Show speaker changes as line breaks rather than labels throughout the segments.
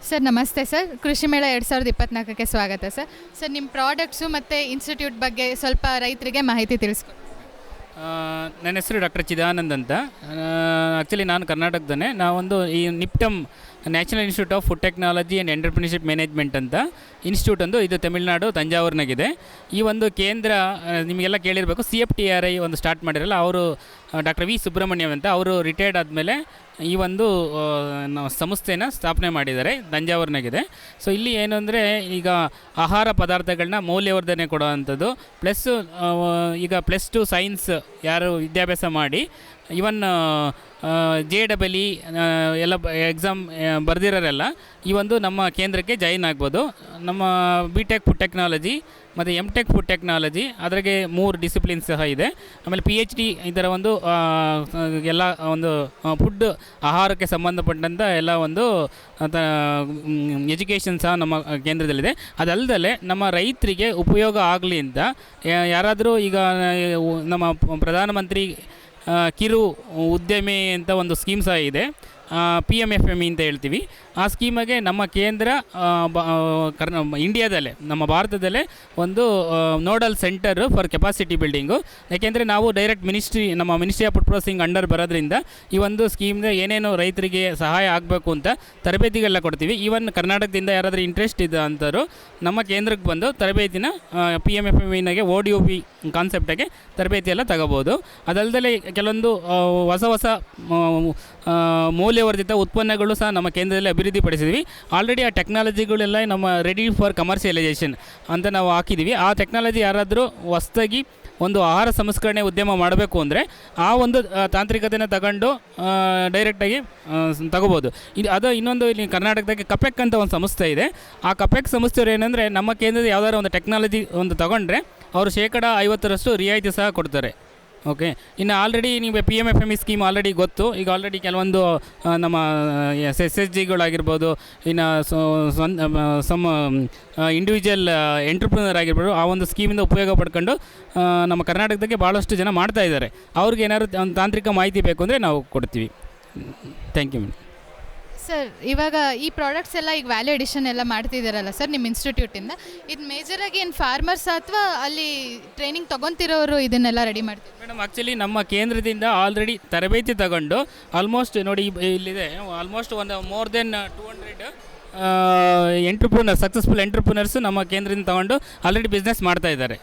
Sir ನಮಸ್ತೆ sir. ಕೃಷಿ ಮೇಳ 2024ಕ್ಕೆ ಸ್ವಾಗತ ಸರ್. ಸರ್ ನಿಮ್ಮ ಪ್ರಾಡಕ್ಟ್ಸು ಮತ್ತು ಇನ್ಸ್ಟಿಟ್ಯೂಟ್ ಬಗ್ಗೆ ಸ್ವಲ್ಪ ರೈತರಿಗೆ ಮಾಹಿತಿ ತಿಳಿಸ್ಕೊಡಿ.
ನನ್ನ ಹೆಸರು ಡಾಕ್ಟರ್ ಚಿದಾನಂದ್ ಅಂತ. ಆ್ಯಕ್ಚುಲಿ ನಾನು ಕರ್ನಾಟಕದನೇ. ನಾವೊಂದು ಈ NIFTEM national institute of food technology and entrepreneurship management ಅಂತ ಇನ್ಸ್ಟಿಟ್ಯೂಟ್ ಒಂದು ಇದು ತಮಿಳುನಾಡು ತಂಜಾವೂರಿನಾಗಿದೆ. ಈ ಒಂದು ಕೇಂದ್ರ ನಿಮಗೆಲ್ಲ ಕೇಳಿರಬೇಕು, CFTRI ಒಂದು ಸ್ಟಾರ್ಟ್ ಮಾಡಿರಲ್ಲ, ಅವರು ಡಾಕ್ಟರ್ ವಿ ಸುಬ್ರಹ್ಮಣ್ಯಂ ಅಂತ, ಅವರು ರಿಟೈರ್ಡ್ ಆದಮೇಲೆ ಈ ಒಂದು ಸಂಸ್ಥೆನ ಸ್ಥಾಪನೆ ಮಾಡಿದ್ದಾರೆ, ತಂಜಾವೂರಿನಾಗಿದೆ. ಸೊ ಇಲ್ಲಿ ಏನು ಅಂದರೆ ಈಗ ಆಹಾರ ಪದಾರ್ಥಗಳನ್ನ ಮೌಲ್ಯವರ್ಧನೆ ಕೊಡುವಂಥದ್ದು, ಪ್ಲಸ್ ಈಗ +2 ಸೈನ್ಸ್ ಯಾರು ವಿದ್ಯಾಭ್ಯಾಸ ಮಾಡಿ ಇವನ್ JEE ಎಲ್ಲ ಎಕ್ಸಾಮ್ ಬರೆದಿರೋರೆಲ್ಲ ಈ ಒಂದು ನಮ್ಮ ಕೇಂದ್ರಕ್ಕೆ ಜಾಯಿನ್ ಆಗ್ಬೋದು. ನಮ್ಮ BTech ಫುಡ್ ಟೆಕ್ನಾಲಜಿ ಮತ್ತು MTech ಫುಡ್ ಟೆಕ್ನಾಲಜಿ, ಅದ್ರಾಗೆ 3 ಡಿಸಿಪ್ಲಿನ್ಸ್ ಸಹ ಇದೆ. ಆಮೇಲೆ PhD ಇದರ ಒಂದು ಎಲ್ಲ ಒಂದು ಫುಡ್ ಆಹಾರಕ್ಕೆ ಸಂಬಂಧಪಟ್ಟಂಥ ಎಲ್ಲ ಒಂದು ಎಜುಕೇಷನ್ ಸಹ ನಮ್ಮ ಕೇಂದ್ರದಲ್ಲಿದೆ. ಅದಲ್ಲದೆ ನಮ್ಮ ರೈತರಿಗೆ ಉಪಯೋಗ ಆಗಲಿ ಅಂತ ಯಾರಾದರೂ ಈಗ ನಮ್ಮ ಪ್ರಧಾನಮಂತ್ರಿ ಕಿರು ಉದ್ಯಮಿ ಅಂತ ಒಂದು ಸ್ಕೀಮ್ ಸಹ ಇದೆ, PMFME ಅಂತ ಹೇಳ್ತೀವಿ. ಆ ಸ್ಕೀಮಗೆ ನಮ್ಮ ಕೇಂದ್ರ ಇಂಡಿಯಾದಲ್ಲೇ, ನಮ್ಮ ಭಾರತದಲ್ಲೇ ಒಂದು nodal centre for capacity building. ಯಾಕೆಂದರೆ ನಾವು ಡೈರೆಕ್ಟ್ ನಮ್ಮ ministry of food processing under ಬರೋದ್ರಿಂದ ಈ ಒಂದು ಸ್ಕೀಮ್ನ ಏನೇನು ರೈತರಿಗೆ ಸಹಾಯ ಆಗಬೇಕು ಅಂತ ತರಬೇತಿಗಳನ್ನ ಕೊಡ್ತೀವಿ. ಈವನ್ ಕರ್ನಾಟಕದಿಂದ ಯಾರಾದರೂ ಇಂಟ್ರೆಸ್ಟ್ ಇದೆ ಅಂಥವ್ರು ನಮ್ಮ ಕೇಂದ್ರಕ್ಕೆ ಬಂದು ತರಬೇತಿನ PMFMEನಾಗೆ ODOP ಕಾನ್ಸೆಪ್ಟಾಗೆ ತರಬೇತಿಯೆಲ್ಲ ತಗೋಬೋದು. ಅದಲ್ಲದೆ ಕೆಲವೊಂದು ಹೊಸ ಮೌಲ್ಯವರ್ಧಿತ ಉತ್ಪನ್ನಗಳು ಸಹ ನಮ್ಮ ಕೇಂದ್ರದಲ್ಲಿ ಅಭಿವೃದ್ಧಿಪಡಿಸಿದ್ವಿ. ಆಲ್ರೆಡಿ ಆ ಟೆಕ್ನಾಲಜಿಗಳೆಲ್ಲ ನಮ್ಮ ರೆಡಿ ಫಾರ್ ಕಮರ್ಷಿಯಲೈಸೇಷನ್ ಅಂತ ನಾವು ಹಾಕಿದ್ದೀವಿ. ಆ ಟೆಕ್ನಾಲಜಿ ಯಾರಾದರೂ ಹೊಸದಾಗಿ ಒಂದು ಆಹಾರ ಸಂಸ್ಕರಣೆ ಉದ್ಯಮ ಮಾಡಬೇಕು ಅಂದರೆ ಆ ಒಂದು ತಾಂತ್ರಿಕತೆಯನ್ನು ತಗೊಂಡು ಡೈರೆಕ್ಟಾಗಿ ತಗೋಬೋದು. ಅದು ಇನ್ನೊಂದು ಇಲ್ಲಿ ಕರ್ನಾಟಕದಾಗೆ ಕಪೆಕ್ ಅಂತ ಒಂದು ಸಂಸ್ಥೆ ಇದೆ. ಆ ಕಪೆಕ್ ಸಂಸ್ಥೆಯವರು ಏನಂದರೆ ನಮ್ಮ ಕೇಂದ್ರದ ಯಾವುದಾದ್ರು ಒಂದು ಟೆಕ್ನಾಲಜಿ ಒಂದು ತಗೊಂಡ್ರೆ ಅವರು 50% ರಿಯಾಯಿತಿ ಸಹ ಕೊಡ್ತಾರೆ. ಓಕೆ, ಇನ್ನು ಆಲ್ರೆಡಿ ನಿಮಗೆ PMFME ಸ್ಕೀಮ್ ಆಲ್ರೆಡಿ ಗೊತ್ತು. ಈಗ ಆಲ್ರೆಡಿ ಕೆಲವೊಂದು ನಮ್ಮ SSGಗಳಾಗಿರ್ಬೋದು, ಇನ್ನು ಸಮ್ ಇಂಡಿವಿಜುವಲ್ ಎಂಟ್ರಪ್ರಿನರ್ ಆಗಿರ್ಬೋದು, ಆ ಒಂದು ಸ್ಕೀಮಿಂದ ಉಪಯೋಗ ಪಡ್ಕೊಂಡು ನಮ್ಮ ಕರ್ನಾಟಕದಾಗೆ ಭಾಳಷ್ಟು ಜನ ಮಾಡ್ತಾ ಇದ್ದಾರೆ. ಅವ್ರಿಗೆ ಏನಾದ್ರು ಒಂದು ತಾಂತ್ರಿಕ ಮಾಹಿತಿ ಬೇಕು ಅಂದರೆ ನಾವು ಕೊಡ್ತೀವಿ. Thank you.
ಸರ್ ಇವಾಗ ಈ ಪ್ರಾಡಕ್ಟ್ಸ್ ಎಲ್ಲ ಈಗ ವ್ಯಾಲ್ಯೂ ಎಡಿಷನ್ ಎಲ್ಲ ಮಾಡ್ತಿದ್ದಾರಲ್ಲ ಸರ್ ನಿಮ್ಮ ಇನ್ಸ್ಟಿಟ್ಯೂಟಿಂದ, ಇದು ಮೇಜರಾಗಿ ಏನು ಫಾರ್ಮರ್ಸ್ ಅಥವಾ ಅಲ್ಲಿ ಟ್ರೈನಿಂಗ್ ತೊಗೊತಿರೋರು ಇದನ್ನೆಲ್ಲ ರೆಡಿ ಮಾಡ್ತೀವಿ?
ಮೇಡಮ್, ಆ್ಯಕ್ಚುಲಿ ನಮ್ಮ ಕೇಂದ್ರದಿಂದ ಆಲ್ರೆಡಿ ತರಬೇತಿ ತಗೊಂಡು ಆಲ್ಮೋಸ್ಟ್ ನೋಡಿ ಇಲ್ಲಿದೆ, ಆಲ್ಮೋಸ್ಟ್ ಒಂದು ಮೋರ್ ದೆನ್ 200 ಸಕ್ಸಸ್ಫುಲ್ ಎಂಟ್ರಪ್ರಿನರ್ಸು ನಮ್ಮ ಕೇಂದ್ರದಿಂದ ತಗೊಂಡು ಆಲ್ರೆಡಿ ಬಿಸ್ನೆಸ್ ಮಾಡ್ತಾ ಇದ್ದಾರೆ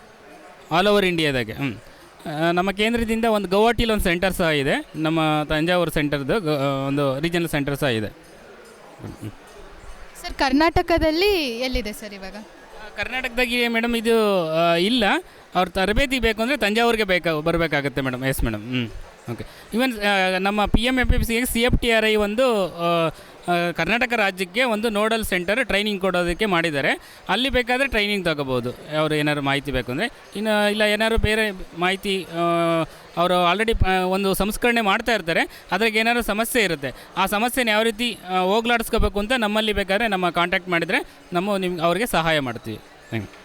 ಆಲ್ ಓವರ್ ಇಂಡಿಯಾದಾಗೆ. ನಮ್ಮ ಕೇಂದ್ರದಿಂದ ಒಂದು ಗೌಹಾಟಿಲಿ ಒಂದು ಸೆಂಟರ್ ಸಹ ಇದೆ, ನಮ್ಮ ತಂಜಾವೂರು ಸೆಂಟರ್ದು ಒಂದು ರೀಜನಲ್ ಸೆಂಟರ್ ಸಹ ಇದೆ.
ಸರ್ ಕರ್ನಾಟಕದಲ್ಲಿ ಎಲ್ಲಿದೆ ಸರ್ ಇವಾಗ?
ಕರ್ನಾಟಕದಾಗೆ ಮೇಡಮ್ ಇದು ಇಲ್ಲ. ಅವ್ರ ತರಬೇತಿ ಬೇಕು ಅಂದರೆ ತಂಜಾವೂರಿಗೆ ಬರಬೇಕಾಗುತ್ತೆ madam. Yes madam. Okay. Even ನಮ್ಮ PMFMEಗೆ CFTRI ಒಂದು ಕರ್ನಾಟಕ ರಾಜ್ಯಕ್ಕೆ ಒಂದು ನೋಡಲ್ ಸೆಂಟರ್ ಟ್ರೈನಿಂಗ್ ಕೊಡೋದಕ್ಕೆ ಮಾಡಿದ್ದಾರೆ. ಅಲ್ಲಿ ಬೇಕಾದರೆ ಟ್ರೈನಿಂಗ್ ತಗೋಬೋದು ಅವರು ಏನಾದ್ರು ಮಾಹಿತಿ ಬೇಕು ಅಂದರೆ. ಇನ್ನು ಇಲ್ಲ ಏನಾದ್ರು ಬೇರೆ ಮಾಹಿತಿ ಅವರು ಆಲ್ರೆಡಿ ಒಂದು ಸಂಸ್ಕರಣೆ ಮಾಡ್ತಾ ಇರ್ತಾರೆ, ಅದ್ರಾಗೆ ಏನಾದ್ರು ಸಮಸ್ಯೆ ಇರುತ್ತೆ, ಆ ಸಮಸ್ಯೆನ ಯಾವ ರೀತಿ ಹೋಗ್ಲಾಡಿಸ್ಕೋಬೇಕು ಅಂತ ನಮ್ಮಲ್ಲಿ ಬೇಕಾದರೆ ನಮ್ಮ ಕಾಂಟ್ಯಾಕ್ಟ್ ಮಾಡಿದರೆ ಅವ್ರಿಗೆ ಸಹಾಯ ಮಾಡ್ತೀವಿ. Thank you.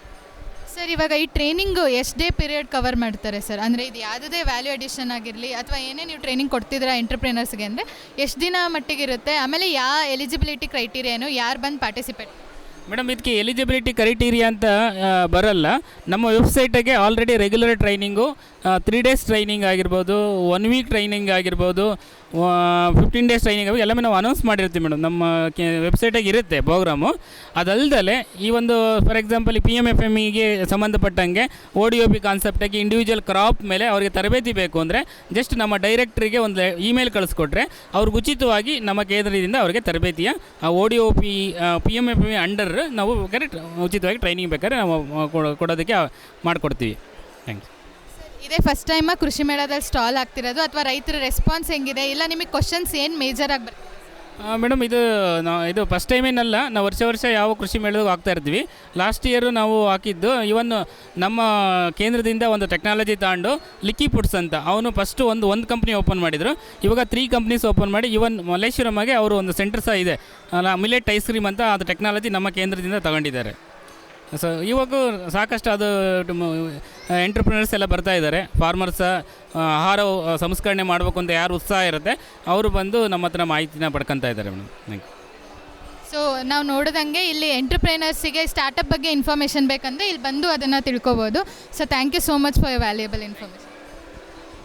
ಸರ್ ಇವಾಗ ಈ ಟ್ರೈನಿಂಗು ಎಷ್ಟು ಡೇ ಪೀರಿಯಡ್ ಕವರ್ ಮಾಡ್ತಾರೆ ಸರ್? ಅಂದರೆ ಇದು ಯಾವುದೇ ವ್ಯಾಲ್ಯೂ ಅಡಿಷನ್ ಆಗಿರಲಿ ಅಥವಾ ಏನೇ ನೀವು ಟ್ರೈನಿಂಗ್ ಕೊಡ್ತಿದ್ದೀರಾ ಎಂಟರ್ಪ್ರಿನರ್ಸ್ಗೆ ಅಂದರೆ ಎಷ್ಟು ದಿನ ಮಟ್ಟಿಗಿರುತ್ತೆ? ಆಮೇಲೆ ಯಾವ ಎಲಿಜಿಬಿಲಿಟಿ ಕ್ರೈಟೀರಿಯಾನು, ಯಾರು ಬಂದು ಪಾರ್ಟಿಸಿಪೇಟ್?
ಮೇಡಮ್, ಇದಕ್ಕೆ ಎಲಿಜಿಬಿಲಿಟಿ ಕ್ರೈಟೀರಿಯಾ ಅಂತ ಬರಲ್ಲ. ನಮ್ಮ ವೆಬ್ಸೈಟಿಗೆ already regular training 3 days training ಆಗಿರ್ಬೋದು, 1 ವೀಕ್ ಟ್ರೈನಿಂಗ್ ಆಗಿರ್ಬೋದು, 15 ಡೇಸ್ ಟ್ರೈನಿಂಗ್ ಆಗಿ ಎಲ್ಲವೂ ನಾವು ಅನೌನ್ಸ್ ಮಾಡಿರ್ತೀವಿ ಮೇಡಮ್. ನಮ್ಮ ವೆಬ್ಸೈಟಾಗಿ ಇರುತ್ತೆ ಪ್ರೋಗ್ರಾಮು. ಅದಲ್ಲದೆ ಈ ಒಂದು ಫಾರ್ ಎಕ್ಸಾಂಪಲ್ PMFMEಗೆ ಸಂಬಂಧಪಟ್ಟಂಗೆ ODOP ಕಾನ್ಸೆಪ್ಟಾಗಿ ಇಂಡಿವಿಜುವಲ್ ಕ್ರಾಪ್ ಮೇಲೆ ಅವರಿಗೆ ತರಬೇತಿ ಬೇಕು ಅಂದರೆ ಜಸ್ಟ್ ನಮ್ಮ ಡೈರೆಕ್ಟ್ರಿಗೆ ಒಂದು ಇಮೇಲ್ ಕಳಿಸ್ಕೊಟ್ರೆ ಅವ್ರಿಗೆ ಉಚಿತವಾಗಿ ನಮ್ಮ ಕೇಂದ್ರದಿಂದ ಅವರಿಗೆ ತರಬೇತಿಯ ODOP PMFME ಅಂಡರ್ ನಾವು ಬೇಕಾದ್ರೆ ಉಚಿತವಾಗಿ ಟ್ರೈನಿಂಗ್ ಬೇಕಾದ್ರೆ ನಾವು ಕೊಡೋದಕ್ಕೆ ಮಾಡಿಕೊಡ್ತೀವಿ. Thank you.
ಇದೇ ಫಸ್ಟ್ ಟೈಮ ಕೃಷಿ ಮೇಳದಲ್ಲಿ ಸ್ಟಾಲ್ ಆಗ್ತಿರೋದು ಅಥವಾ ರೈತರ ರೆಸ್ಪಾನ್ಸ್ ಹೆಂಗಿದೆ? ಇಲ್ಲ ನಿಮಗೆ ಕ್ವಶನ್ಸ್ ಏನು ಮೇಜರಾಗಿ ಬರ್ತದೆ?
ಮೇಡಮ್, ಇದು ಫಸ್ಟ್ ಟೈಮೇನಲ್ಲ, ನಾವು ವರ್ಷ ಯಾವ ಕೃಷಿ ಮೇಳದಾಗ ಆಗ್ತಾ ಇರ್ತೀವಿ. ಲಾಸ್ಟ್ ಇಯರು ನಾವು ಹಾಕಿದ್ದು ಇವನ್ ನಮ್ಮ ಕೇಂದ್ರದಿಂದ ಒಂದು ಟೆಕ್ನಾಲಜಿ ತಗೊಂಡು ಲಿಕ್ಕಿ ಫುಡ್ಸ್ ಅಂತ ಅವನು ಫಸ್ಟು ಒಂದು ಕಂಪ್ನಿ ಓಪನ್ ಮಾಡಿದರು. ಇವಾಗ 3 ಕಂಪ್ನೀಸ್ ಓಪನ್ ಮಾಡಿ ಇವನ್ ಮಲ್ಲೇಶ್ವರಮ್ಗೆ ಅವರು ಒಂದು ಸೆಂಟರ್ ಸಹ ಇದೆ, ಮಿಲೆಟ್ ಐಸ್ ಕ್ರೀಮ್ ಅಂತ. ಅದು ಟೆಕ್ನಾಲಜಿ ನಮ್ಮ ಕೇಂದ್ರದಿಂದ ತಗೊಂಡಿದ್ದಾರೆ. ಸೊ ಇವಾಗ ಸಾಕಷ್ಟು ಅದು ಎಂಟ್ರಪ್ರಿನರ್ಸ್ ಎಲ್ಲ ಬರ್ತಾ ಇದ್ದಾರೆ. ಫಾರ್ಮರ್ಸ್ ಆಹಾರ ಸಂಸ್ಕರಣೆ ಮಾಡಬೇಕು ಅಂತ ಯಾರು ಉತ್ಸಾಹ ಇರುತ್ತೆ ಅವರು ಬಂದು ನಮ್ಮ ಹತ್ರ ಮಾಹಿತಿನ ಪಡ್ಕೊತಾ ಇದ್ದಾರೆ ಮೇಡಮ್. Thank you.
ಸೊ ನಾವು ನೋಡಿದಂಗೆ ಇಲ್ಲಿ ಎಂಟರ್ಪ್ರೈನರ್ಸಿಗೆ ಸ್ಟಾರ್ಟಪ್ ಬಗ್ಗೆ ಇನ್ಫಾರ್ಮೇಷನ್ ಬೇಕಂದರೆ ಇಲ್ಲಿ ಬಂದು ಅದನ್ನು ತಿಳ್ಕೊಬೋದು. So thank you so much for your valuable information.